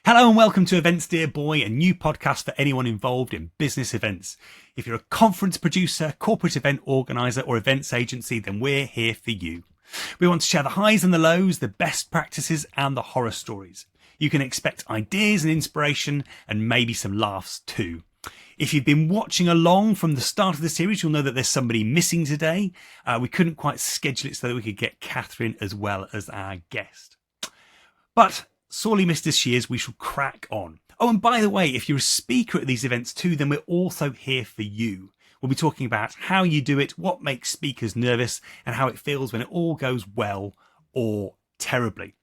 Hello and welcome to Events Dear Boy, a new podcast for anyone involved in business events. If you're a conference producer, corporate event organizer or events agency, then we're here for you. We want to share the highs and the lows, the best practices and the horror stories. You can expect ideas and inspiration and maybe some laughs too. If you've been watching along from the start of the series, you'll know that there's somebody missing today. We couldn't quite schedule it so that we could get Katharine as well as our guest. But sorely missed as she is, we shall crack on. Oh, and by the way, if you're a speaker at these events too, then we're also here for you. We'll be talking about how you do it, what makes speakers nervous, and how it feels when it all goes well or terribly.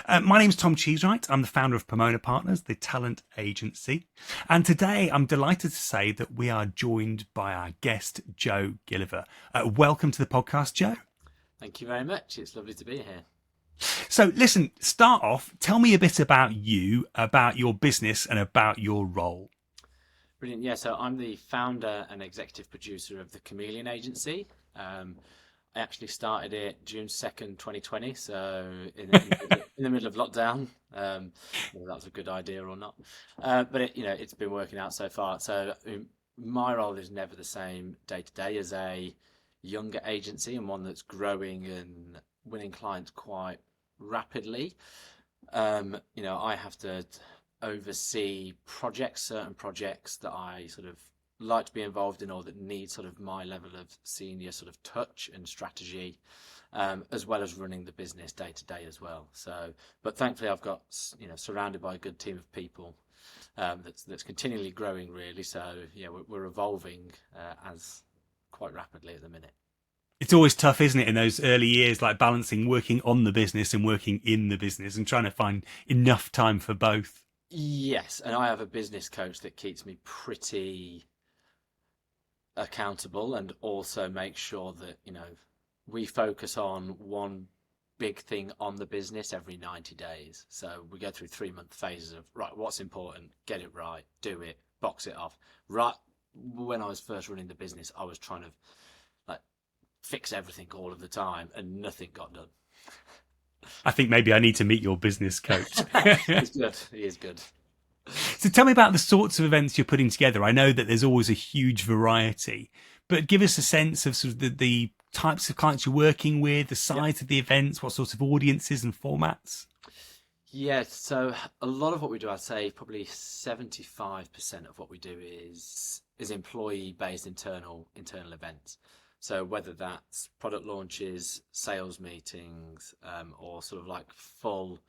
My name's Tom Cheesewright. I'm the founder of Pomona Partners, the talent agency. And today I'm delighted to say that we are joined by our guest, Joe Gilliver. Welcome to the podcast, Joe. Thank you very much. It's lovely to be here. So listen, start off, tell me a bit about you, about your business and about your role. Brilliant. Yeah, so I'm the founder and executive producer of the Chameleon Agency. I actually started it June 2nd, 2020, so in the middle of lockdown. Whether that was a good idea or not. But it's been working out so far. So my role is never the same day to day as a younger agency and one that's growing and winning clients quite rapidly. I have to oversee certain projects that I sort of like to be involved in or that need sort of my level of senior sort of touch and strategy, as well as running the business day to day as well. So, but thankfully I've got, surrounded by a good team of people that's continually growing really. So yeah, we're evolving as quite rapidly at the minute. It's always tough, isn't it, in those early years, like balancing working on the business and working in the business and trying to find enough time for both. Yes, and I have a business coach that keeps me pretty accountable and also makes sure that, we focus on one big thing on the business every 90 days. So we go through 3-month phases of, right, what's important, get it right, do it, box it off. Right, when I was first running the business, I was trying to fix everything all of the time and nothing got done. I think maybe I need to meet your business coach. He's good. He is good. So tell me about the sorts of events you're putting together. I know that there's always a huge variety, but give us a sense of sort of the types of clients you're working with, the size of the events, what sorts of audiences and formats. Yeah, so a lot of what we do, I'd say probably 75% of what we do is employee-based internal events. So whether that's product launches, sales meetings, or sort of like full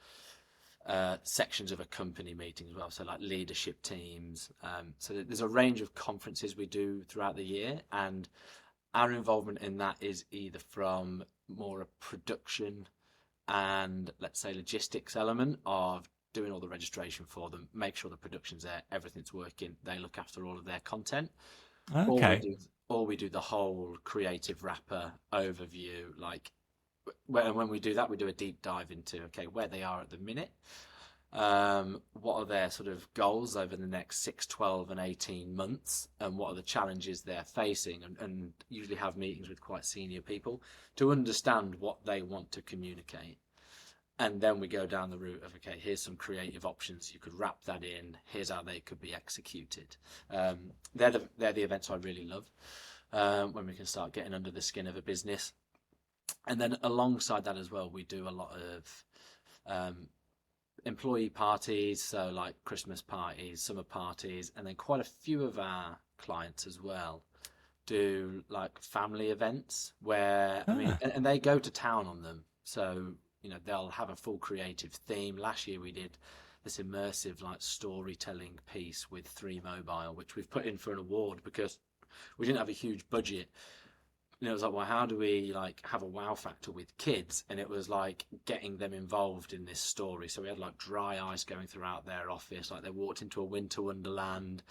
sections of a company meeting as well. So like leadership teams. So there's a range of conferences we do throughout the year, and our involvement in that is either from more a production and let's say logistics element of doing all the registration for them, make sure the production's there, everything's working, they look after all of their content. Okay. Or we do the whole creative wrapper overview. Like when we do that, we do a deep dive into, where they are at the minute. What are their sort of goals over the next 6, 12 and 18 months? And what are the challenges they're facing? And usually have meetings with quite senior people to understand what they want to communicate. And then we go down the route of, here's some creative options. You could wrap that in. Here's how they could be executed. They're the events I really love, when we can start getting under the skin of a business. And then alongside that as well, we do a lot of employee parties, so like Christmas parties, summer parties, and then quite a few of our clients as well do like family events where, and they go to town on them. So they'll have a full creative theme. Last year we did this immersive like storytelling piece with 3Mobile, which we've put in for an award because we didn't have a huge budget. It was like, well, how do we like have a wow factor with kids? And it was like getting them involved in this story. So we had like dry ice going throughout their office, like they walked into a winter wonderland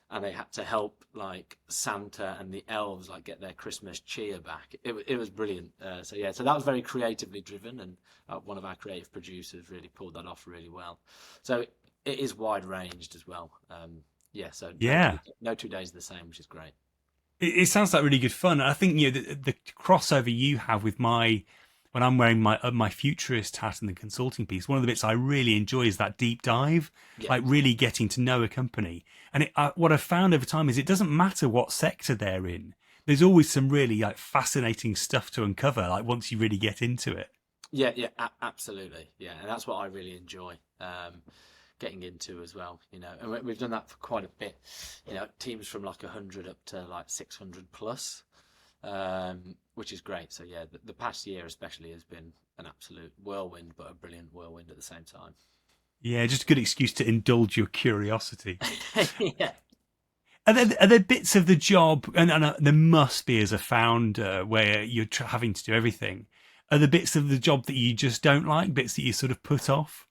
and they had to help like Santa and the elves like get their Christmas cheer back. It was brilliant. So that was very creatively driven, and one of our creative producers really pulled that off really well. So it is wide ranged as well. No 2 days are the same, which is great. It sounds like really good fun. I think the crossover you have with my when I'm wearing my futurist hat and the consulting piece, one of the bits I really enjoy is that deep dive, Yeah. like really getting to know a company. And what I've found over time is it doesn't matter what sector they're in. There's always some really like fascinating stuff to uncover, like once you really get into it. Yeah, yeah, absolutely. Yeah, and that's what I really enjoy getting into as well. And we've done that for quite a bit. Teams from like 100 up to like 600 plus, which is great. So yeah, the past year especially has been an absolute whirlwind, but a brilliant whirlwind at the same time. Yeah, just a good excuse to indulge your curiosity. Yeah. Are there bits of the job, and there must be as a founder where you're having to do everything? Are there bits of the job that you just don't like, bits that you sort of put off?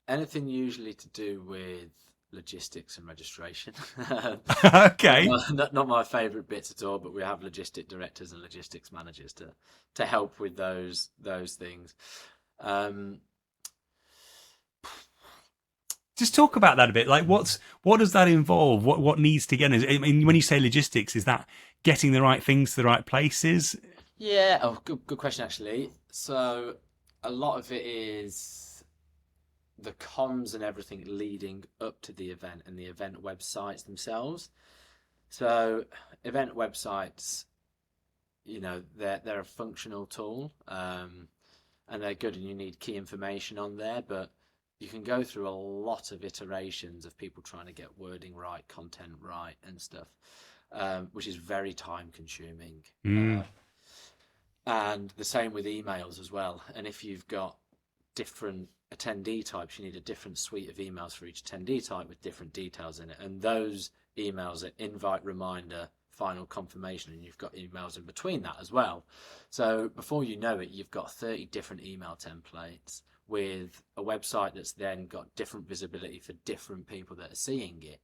Anything usually to do with logistics and registration. Okay. Not my favourite bits at all, but we have logistic directors and logistics managers to help with those things. Just talk about that a bit. Like, what does that involve? What needs to get? I mean, when you say logistics, is that getting the right things to the right places? Yeah, oh, good question actually. So a lot of it is the comms and everything leading up to the event and the event websites themselves. So event websites, they're a functional tool, and they're good, and you need key information on there, but you can go through a lot of iterations of people trying to get wording right, content right, and stuff, which is very time consuming. And the same with emails as well. And if you've got different attendee types, you need a different suite of emails for each attendee type with different details in it. And those emails are invite, reminder, final confirmation, and you've got emails in between that as well. So before you know it, you've got 30 different email templates with a website that's then got different visibility for different people that are seeing it.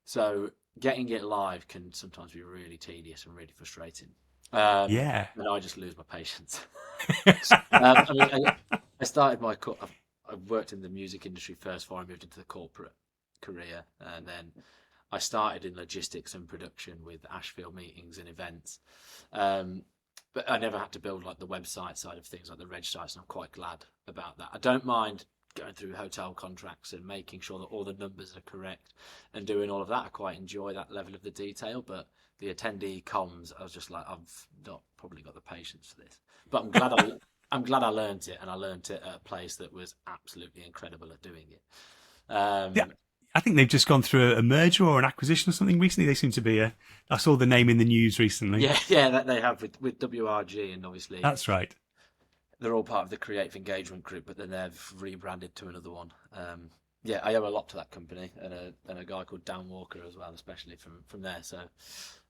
So getting it live can sometimes be really tedious and really frustrating. Yeah. And I just lose my patience. I started I've worked in the music industry first before I moved into the corporate career, and then I started in logistics and production with Ashfield meetings and events. But I never had to build like the website side of things, like the reg sites, and I'm quite glad about that. I don't mind going through hotel contracts and making sure that all the numbers are correct and doing all of that. I quite enjoy that level of the detail, but the attendee comms, I was just like, I've not probably got the patience for this. But I'm glad I learned it, and I learned it at a place that was absolutely incredible at doing it. Yeah. I think they've just gone through a merger or an acquisition or something recently. They seem to be I saw the name in the news recently. Yeah, that they have with WRG, and obviously That's right. they're all part of the Creative Engagement Group, but then they've rebranded to another one. Yeah, I owe a lot to that company, and a guy called Dan Walker as well, especially from there. So,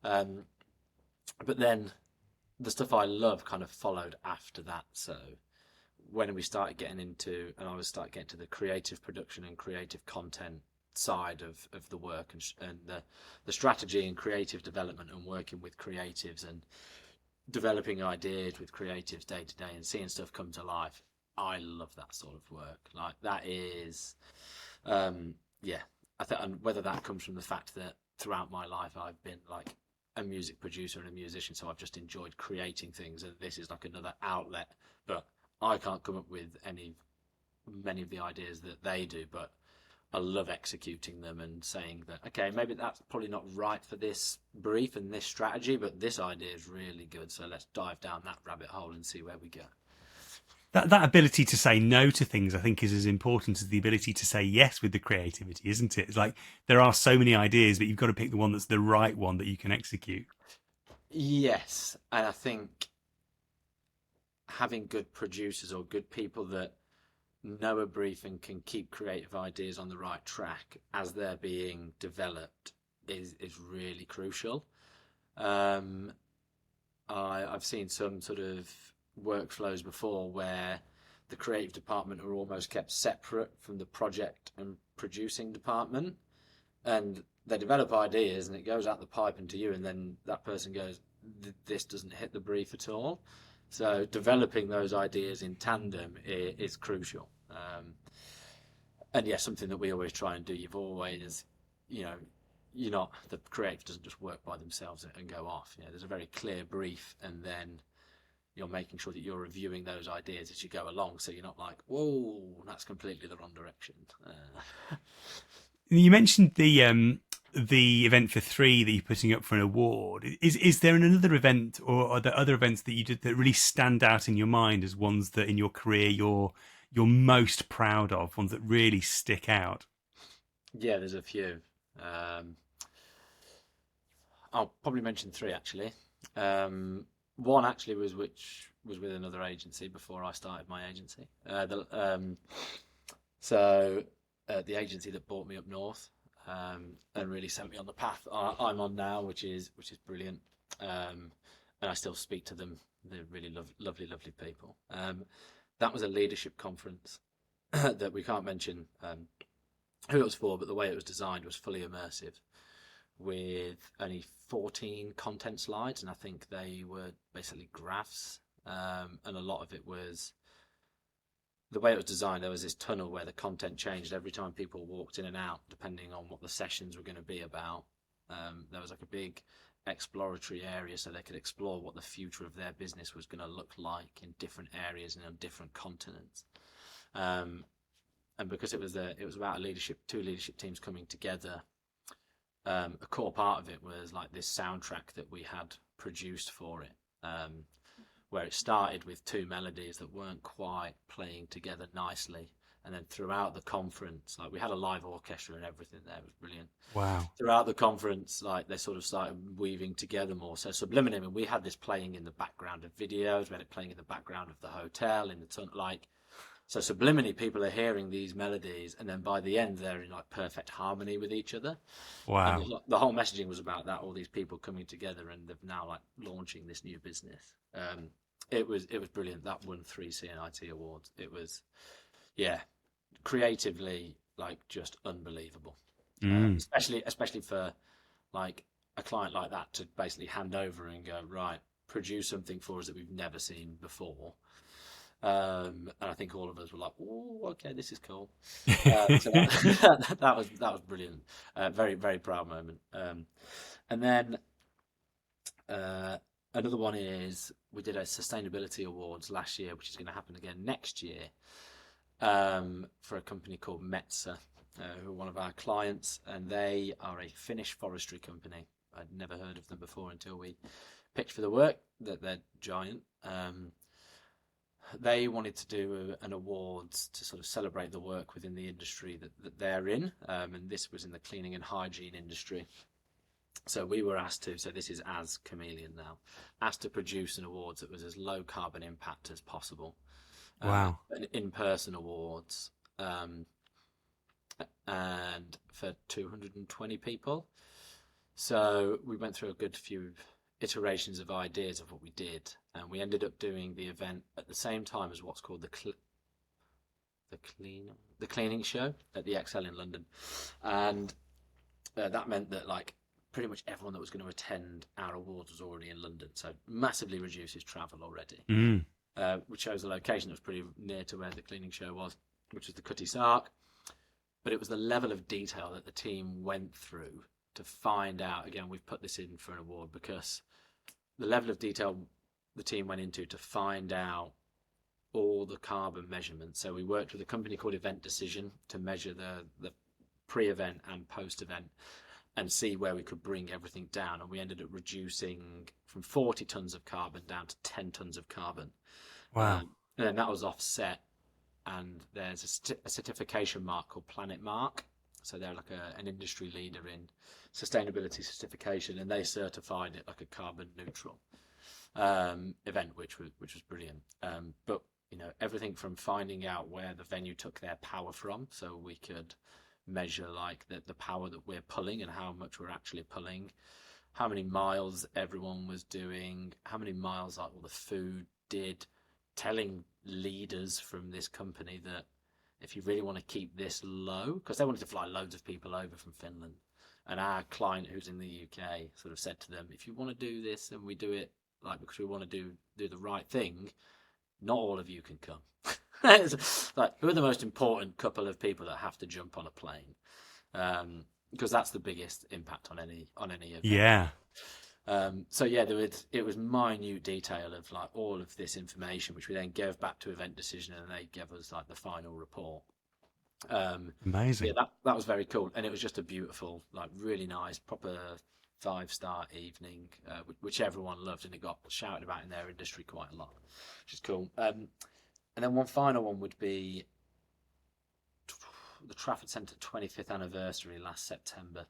but then the stuff I love kind of followed after that. So when we started getting into, and I was starting getting to the creative production and creative content side of the work, and the strategy and creative development, and working with creatives and developing ideas with creatives day to day and seeing stuff come to life. I love that sort of work. Like that is, yeah. I think, and whether that comes from the fact that throughout my life I've been like a music producer and a musician, so I've just enjoyed creating things, and this is like another outlet. But I can't come up with many of the ideas that they do, but I love executing them and saying that, okay, maybe that's probably not right for this brief and this strategy, but this idea is really good. So let's dive down that rabbit hole and see where we go. That ability to say no to things, I think, is as important as the ability to say yes with the creativity, isn't it? It's like there are so many ideas, but you've got to pick the one that's the right one that you can execute. Yes, and I think having good producers or good people that know a brief and can keep creative ideas on the right track as they're being developed is really crucial. I've seen some sort of workflows before where the creative department are almost kept separate from the project and producing department, and they develop ideas and it goes out the pipe into you, and then that person goes, this doesn't hit the brief at all. So developing those ideas in tandem is crucial. And yeah, something that we always try and do. You've always, the creative doesn't just work by themselves and go off. There's a very clear brief, and then you're making sure that you're reviewing those ideas as you go along, so you're not like, whoa, that's completely the wrong direction. You mentioned the event for 3 that you're putting up for an award. Is there another event, or are there other events that you did that really stand out in your mind as ones that in your career you're most proud of, ones that really stick out? Yeah, there's a few. I'll probably mention 3 actually. One actually was with another agency before I started my agency. The agency that brought me up north, and really sent me on the path I'm on now, which is brilliant. And I still speak to them. They're really lovely people. That was a leadership conference that we can't mention who it was for, but the way it was designed was fully immersive, with only 14 content slides, and I think they were basically graphs, and a lot of it was the way it was designed. There was this tunnel where the content changed every time people walked in and out, depending on what the sessions were going to be about. There was like a big exploratory area, so they could explore what the future of their business was going to look like in different areas and on different continents. And because it was about two leadership teams coming together, a core part of it was like this soundtrack that we had produced for it, where it started with 2 melodies that weren't quite playing together nicely, and then throughout the conference, like, we had a live orchestra and everything there. It was brilliant. Wow. Throughout the conference, like, they sort of started weaving together more. So subliminally, I mean, we had this playing in the background of videos, we had it playing in the background of the hotel, in the tunnel, like. So subliminally, people are hearing these melodies, and then by the end, they're in like perfect harmony with each other. Wow. And the whole messaging was about that, all these people coming together, and they've now like launching this new business. It was brilliant. That won 3 CNIT awards. It was, creatively, like, just unbelievable. Especially for like a client like that to basically hand over and go, right, produce something for us that we've never seen before. And I think all of us were like, "Oh, okay, this is cool." So that was brilliant. Very, very proud moment. And then another one is, we did a sustainability awards last year, which is going to happen again next year, for a company called Metsa, who are one of our clients, and they are a Finnish forestry company. I'd never heard of them before until we pitched for the work. That they're giant. They wanted to do an awards to sort of celebrate the work within the industry that they're in, and this was in the cleaning and hygiene industry. So we were asked to, so this is as Chameleon now, asked to produce an awards that was as low carbon impact as possible. Wow. An in-person awards, and for 220 people. So we went through a good few iterations of ideas of what we did, and we ended up doing the event at the same time as what's called the cleaning show at the XL in London, and that meant that like pretty much everyone that was going to attend our awards was already in London, so massively reduces travel already. Which shows the location that was pretty near to where the cleaning show was, which was the Cutty Sark. But it was the level of detail that the team went through to find out. Again, we've put this in for an award because the level of detail the team went into to find out all the carbon measurements. So we worked with a company called Event Decision to measure the pre-event and post-event and see where we could bring everything down. And we ended up reducing from 40 tons of carbon down to 10 tons of carbon. Wow. And then that was offset. And there's a certification mark called Planet Mark. So they're like an industry leader in sustainability certification, and they certified it like a carbon neutral event, which was brilliant. But everything from finding out where the venue took their power from, so we could measure like the power that we're pulling and how much we're actually pulling, how many miles everyone was doing, how many miles like all the food did, telling leaders from this company that if you really want to keep this low, because they wanted to fly loads of people over from Finland, and our client who's in the UK sort of said to them, if you want to do this and we do it like because we want to do the right thing, not all of you can come. It's like, who are the most important couple of people that have to jump on a plane? because that's the biggest impact on any event. Yeah. So yeah, it was minute detail of like all of this information, which we then gave back to Event Decision, and they gave us like the final report. Amazing. Yeah, that was very cool, and it was just a beautiful, like really nice, proper 5-star evening, which everyone loved, and it got shouted about in their industry quite a lot, which is cool. And then one final one would be the Trafford Centre 25th anniversary last September.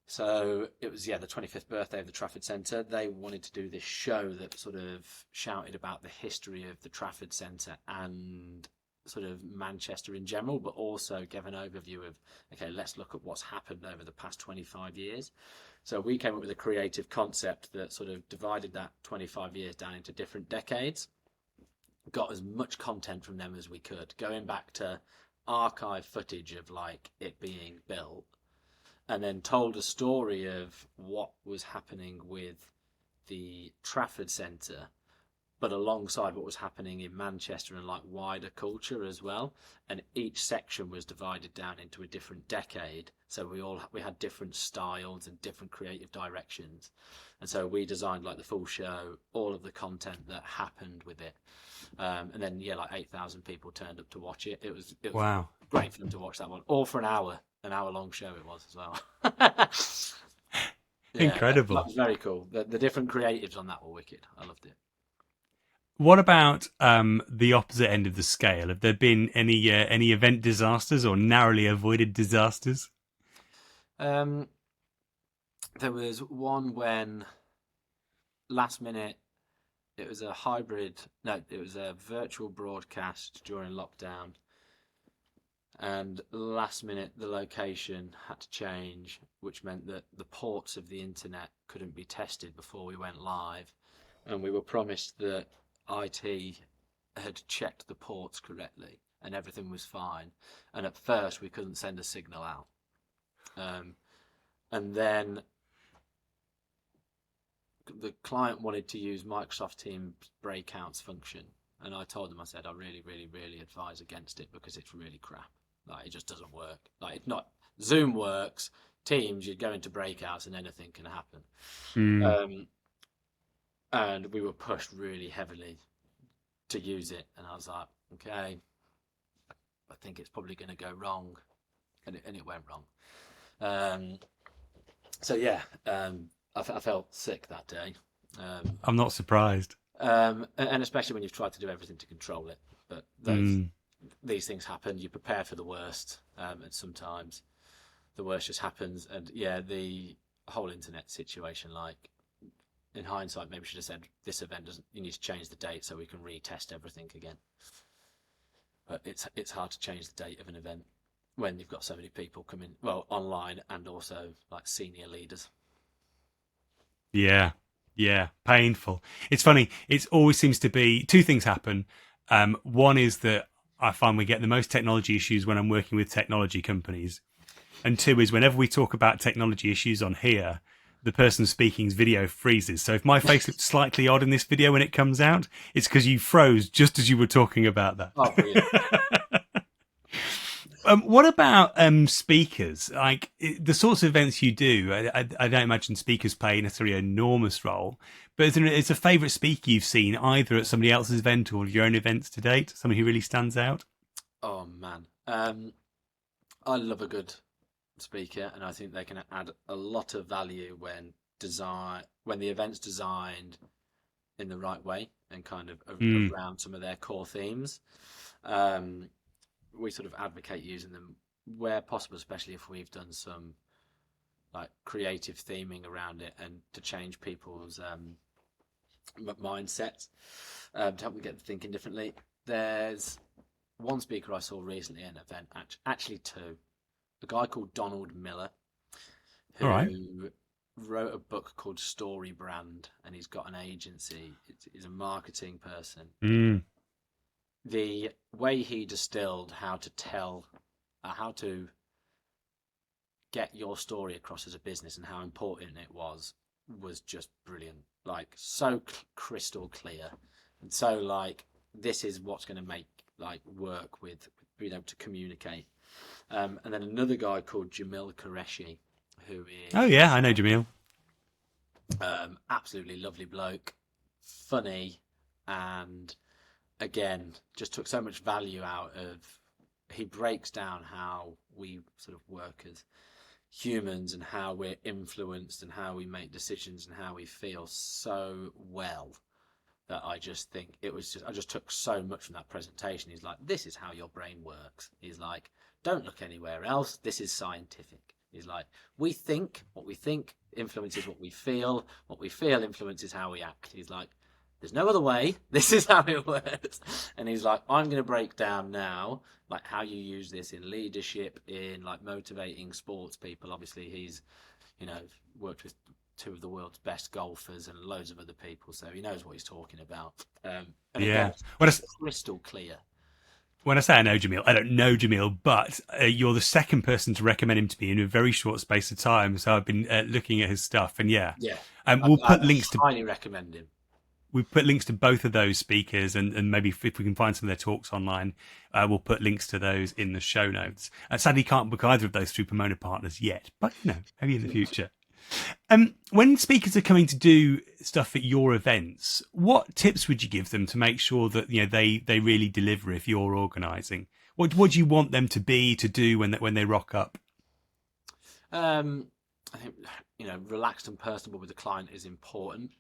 So it was, the 25th birthday of the Trafford Centre. They wanted to do this show that sort of shouted about the history of the Trafford Centre and sort of Manchester in general, but also gave an overview of, okay, let's look at what's happened over the past 25 years. So we came up with a creative concept that sort of divided that 25 years down into different decades, got as much content from them as we could, going back to archive footage of like it being built, and then told a story of what was happening with the Trafford Centre, but alongside what was happening in Manchester and like wider culture as well. And each section was divided down into a different decade. So we had different styles and different creative directions. And so we designed like the full show, all of the content that happened with it. And then, like 8,000 people turned up to watch it. It was Wow. great for them to watch that one, all for an hour long show it was as well. Incredible. That was very cool. The different creatives on that were wicked. I loved it. What about the opposite end of the scale? Have there been any event disasters or narrowly avoided disasters? There was one when last minute it was a virtual broadcast during lockdown, and last minute the location had to change, which meant that the ports of the internet couldn't be tested before we went live, and we were promised that IT had checked the ports correctly and everything was fine, and at first we couldn't send a signal out, and then the client wanted to use Microsoft Teams breakouts function, and I told them, I said, I really, really, really advise against it because it's really crap. Like, it just doesn't work. Like, it's not. Zoom works. Teams, you go into breakouts and anything can happen. And we were pushed really heavily to use it, and I was like, okay, I think it's probably going to go wrong, and it went wrong. I felt sick that day. I'm not surprised. And especially when you've tried to do everything to control it. But these things happen. You prepare for the worst, and sometimes the worst just happens. And the whole internet situation, like, in hindsight, maybe we should have said, this event doesn't, you need to change the date so we can retest everything again. But it's hard to change the date of an event when you've got so many people coming, online, and also like senior leaders. Yeah, painful. It's funny. It always seems to be two things happen. One is that I find we get the most technology issues when I'm working with technology companies. And two is whenever we talk about technology issues on here, the person speaking's video freezes. So if my face looks slightly odd in this video when it comes out, it's because you froze just as you were talking about that. Oh, brilliant. What about speakers? Like the sorts of events you do, I don't imagine speakers play necessarily an enormous role, but is a favourite speaker you've seen either at somebody else's event or your own events to date? Somebody who really stands out? Oh, man. I love a good speaker, and I think they can add a lot of value when the event's designed in the right way and kind of around some of their core themes. We sort of advocate using them where possible, especially if we've done some like creative theming around it and to change people's mindsets, to help them get thinking differently. There's one speaker I saw recently at an event, actually two. A guy called Donald Miller, who wrote a book called Story Brand, and he's got an agency. He's a marketing person. The way he distilled how to get your story across as a business and how important it was just brilliant. Like, so crystal clear, and so like, this is what's going to make like work with being able to communicate. And then another guy called Jamil Qureshi, who Oh is yeah, I know Jamil. absolutely lovely bloke, funny, and again just took so much value out of. He breaks down how we sort of work as humans and how we're influenced and how we make decisions and how we feel so well that I just think I just took so much from that presentation. He's like, this is how your brain works. He's like, don't look anywhere else. This is scientific. He's like, what we think influences what we feel influences how we act. He's like, there's no other way. This is how it works. And he's like, I'm going to break down now, like how you use this in leadership, in like motivating sports people. Obviously, he's, worked with two of the world's best golfers and loads of other people, so he knows what he's talking about. And Yeah. again, When I, it's crystal clear. when I say I know Jamil, I don't know Jamil, but you're the second person to recommend him to me in a very short space of time. So I've been looking at his stuff, and yeah, Yeah, we'll I put links to highly recommend him. we put links to both of those speakers, and maybe if we can find some of their talks online, we'll put links to those in the show notes. Sadly, can't book either of those through Pomona Partners yet, but maybe in the future. When speakers are coming to do stuff at your events, what tips would you give them to make sure that they really deliver if you're organising? What do you want them to do when they rock up? I think relaxed and personable with the client is important.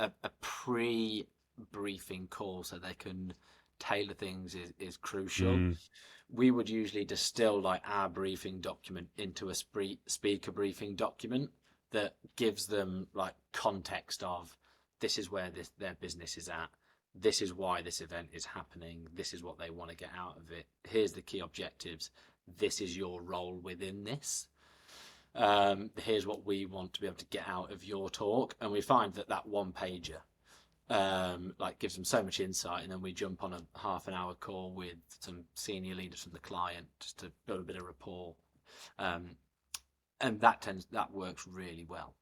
A pre-briefing call so they can tailor things is crucial. We would usually distill like our briefing document into a speaker briefing document that gives them like context of this is where their business is at, this is why this event is happening, this is what they want to get out of it, here's the key objectives, this is your role within this. Here's what we want to be able to get out of your talk. And we find that one pager gives them so much insight, and then we jump on a half an hour call with some senior leaders from the client just to build a bit of rapport, and that works really well.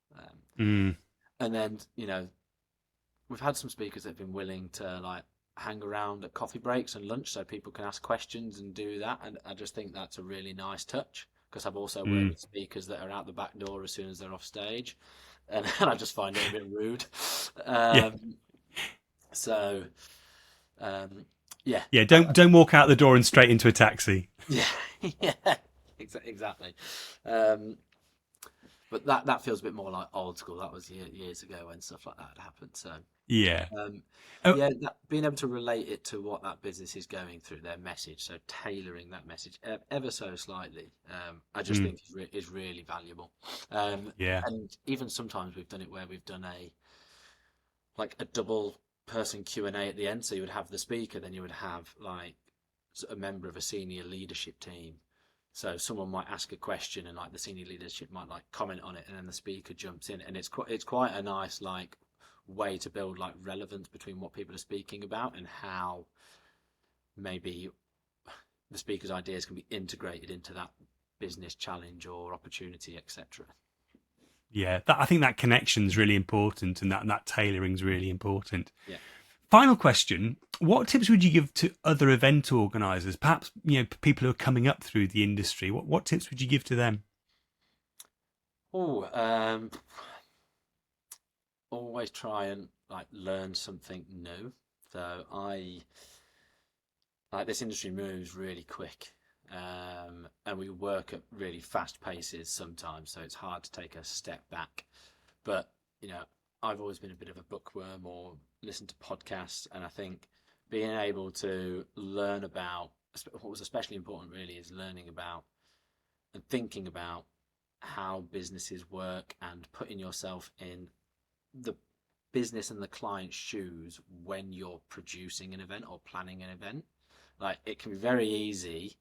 And then we've had some speakers that have been willing to like hang around at coffee breaks and lunch so people can ask questions and do that, and I just think that's a really nice touch. Because I've also worked with speakers that are out the back door as soon as they're off stage, and I just find it a bit rude. Don't walk out the door and straight into a taxi. Yeah, exactly. But that feels a bit more like old school. That was years ago when stuff like that had happened. So being able to relate it to what that business is going through, their message, so tailoring that message ever so slightly, I just think is really valuable. And even sometimes we've done it where we've done a double person Q&A at the end. So you would have the speaker, then you would have like a member of a senior leadership team. So someone might ask a question and like the senior leadership might like comment on it, and then the speaker jumps in, and it's quite a nice like way to build like relevance between what people are speaking about and how maybe the speaker's ideas can be integrated into that business challenge or opportunity, etc. Yeah, I think that connection is really important, and that tailoring is really important. Yeah. Final question: what tips would you give to other event organisers, perhaps people who are coming up through the industry? What tips would you give to them? Always try and like learn something new. So this industry moves really quick, and we work at really fast paces sometimes, so it's hard to take a step back. But I've always been a bit of a bookworm or listen to podcasts, and I think being able to learn about what was especially important really is learning about and thinking about how businesses work and putting yourself in the business and the client's shoes when you're producing an event or planning an event. Like, it can be very easy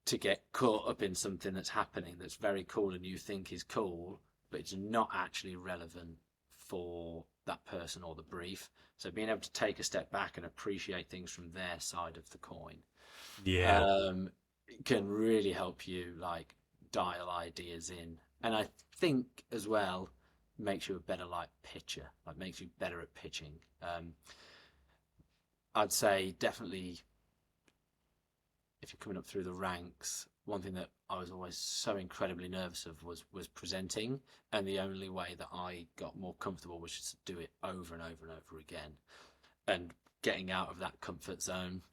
to get caught up in something that's happening that's very cool and you think is cool, but it's not actually relevant for that person or the brief. So being able to take a step back and appreciate things from their side of the coin, can really help you like dial ideas in. And I think as well makes you a better like pitcher, like makes you better at pitching. I'd say definitely if you're coming up through the ranks, one thing that I was always so incredibly nervous of was presenting, and the only way that I got more comfortable was just to do it over and over and over again, and getting out of that comfort zone.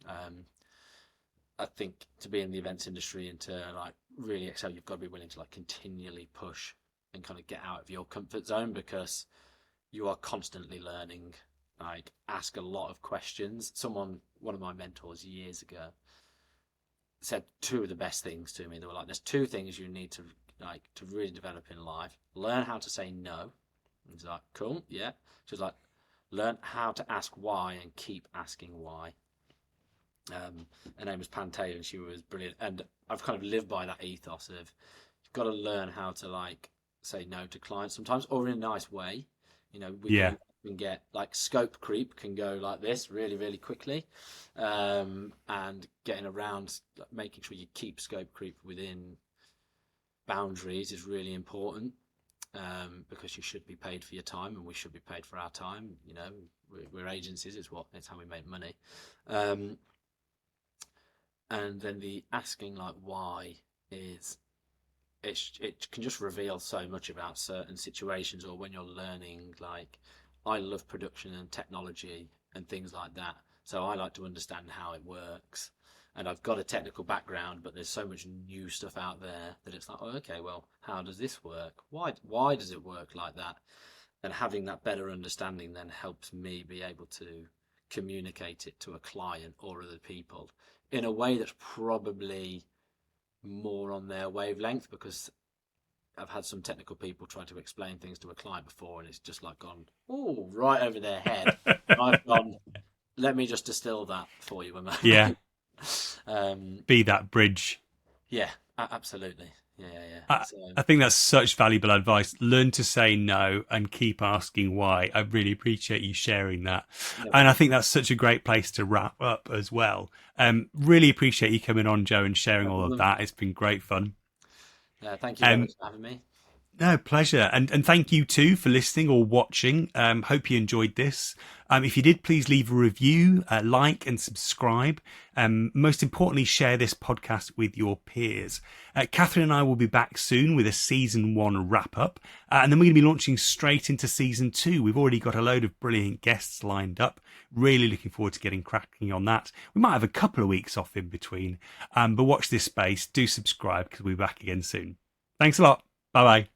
I think to be in the events industry and to like really excel, you've got to be willing to like continually push and kind of get out of your comfort zone, because you are constantly learning. Like, ask a lot of questions. One of my mentors years ago said two of the best things to me. They were like, there's two things you need to really develop in life. Learn how to say no. I was like, cool, yeah. She was like, learn how to ask why and keep asking why. Her name was Pantea, and she was brilliant. And I've kind of lived by that ethos of you've got to learn how to like say no to clients sometimes, or in a nice way. You know, we can get like scope creep can go like this really, really quickly, and getting around making sure you keep scope creep within boundaries is really important, because you should be paid for your time, and we should be paid for our time. You know, we're agencies; it's how we make money. And then the asking like why is it can just reveal so much about certain situations, or when you're learning. Like, I love production and technology and things like that, so I like to understand how it works. And I've got a technical background, but there's so much new stuff out there that it's like, oh, okay, well, how does this work? Why does it work like that? And having that better understanding then helps me be able to communicate it to a client or other people in a way that's probably more on their wavelength, because I've had some technical people try to explain things to a client before, and it's just like gone, oh, right over their head. I've gone, let me just distill that for you a moment. Yeah. Be that bridge. Yeah, absolutely. Yeah. I think that's such valuable advice. Learn to say no and keep asking why. I really appreciate you sharing that. No, and I think that's such a great place to wrap up as well. Really appreciate you coming on, Joe, and sharing all of that. It's been great fun. Thank you very much for having me. No, pleasure. And thank you too for listening or watching. Hope you enjoyed this. If you did, please leave a review, like and subscribe. Most importantly, share this podcast with your peers. Katharine and I will be back soon with a season 1 wrap up. And then we're going to be launching straight into season 2. We've already got a load of brilliant guests lined up. Really looking forward to getting cracking on that. We might have a couple of weeks off in between. But watch this space. Do subscribe, because we'll be back again soon. Thanks a lot. Bye bye.